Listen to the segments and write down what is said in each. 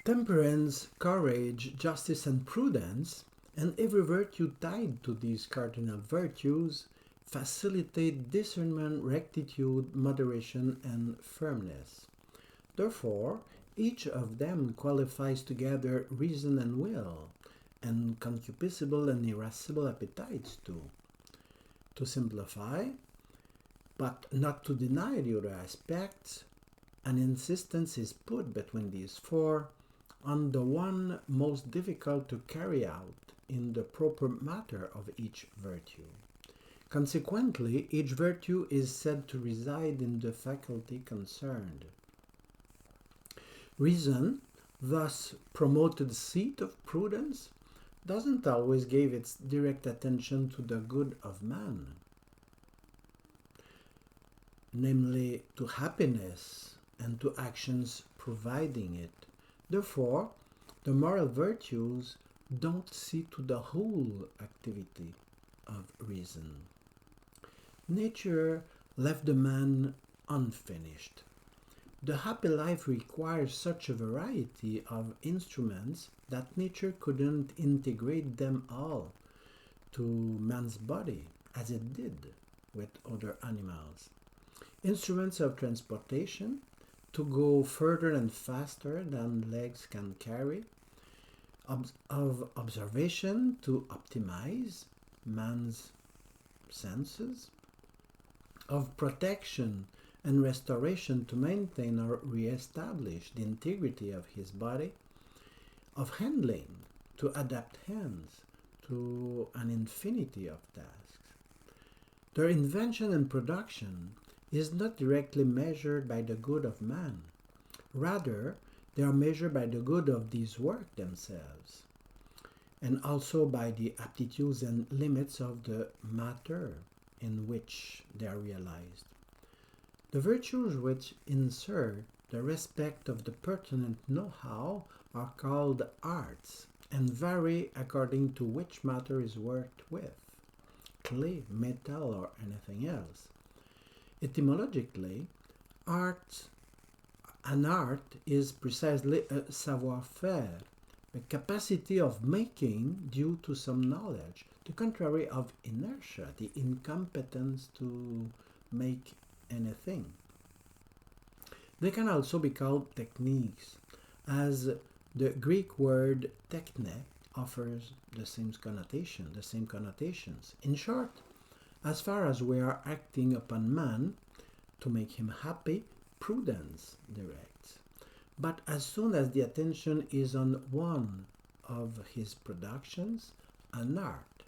Temperance, courage, justice, and prudence, and every virtue tied to these cardinal virtues, facilitate discernment, rectitude, moderation, and firmness. Therefore, each of them qualifies together reason and will, and concupiscible and irascible appetites too. To simplify, but not to deny the other aspects, an insistence is put between these four on the one most difficult to carry out in the proper matter of each virtue. Consequently, each virtue is said to reside in the faculty concerned. Reason, thus promoted seat of prudence, doesn't always give its direct attention to the good of man, namely to happiness and to actions providing it. Therefore, the moral virtues don't see to the whole activity of reason. Nature left the man unfinished. The happy life requires such a variety of instruments that nature couldn't integrate them all to man's body as it did with other animals. Instruments of transportation to go further and faster than legs can carry, of observation to optimize man's senses, of protection and restoration to maintain or re-establish the integrity of his body, of handling to adapt hands to an infinity of tasks. Their invention and production is not directly measured by the good of man. Rather, they are measured by the good of these works themselves, and also by the aptitudes and limits of the matter in which they are realized. The virtues which insert the respect of the pertinent know-how are called arts, and vary according to which matter is worked with, clay, metal, or anything else. Etymologically, an art is precisely a savoir-faire, a capacity of making due to some knowledge, the contrary of inertia, the incompetence to make anything. They can also be called techniques, as the Greek word techne offers the same connotations. In short, as far as we are acting upon man to make him happy, prudence directs. But as soon as the attention is on one of his productions, an art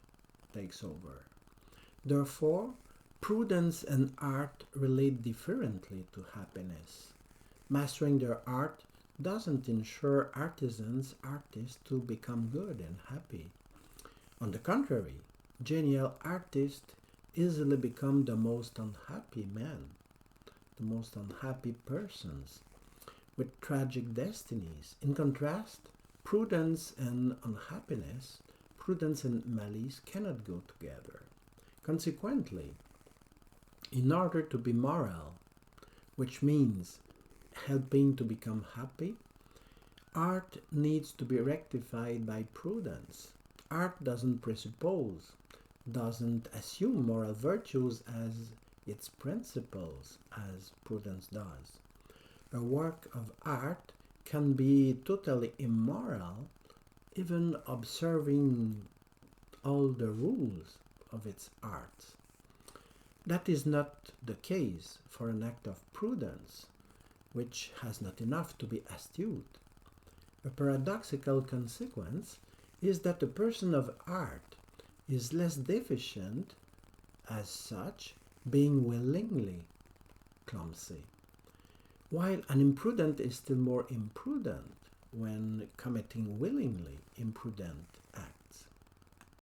takes over. Therefore, prudence and art relate differently to happiness. Mastering their art doesn't ensure artists to become good and happy. On the contrary, genial artists easily become the most unhappy men, the most unhappy persons, with tragic destinies. In contrast, prudence and unhappiness, prudence and malice cannot go together. Consequently, in order to be moral, which means helping to become happy, art needs to be rectified by prudence. Art doesn't presuppose, doesn't assume moral virtues as its principles, as prudence does. A work of art can be totally immoral, even observing all the rules of its art. That is not the case for an act of prudence, which has not enough to be astute. A paradoxical consequence is that the person of art is less deficient as such, being willingly clumsy, while an imprudent is still more imprudent when committing willingly imprudent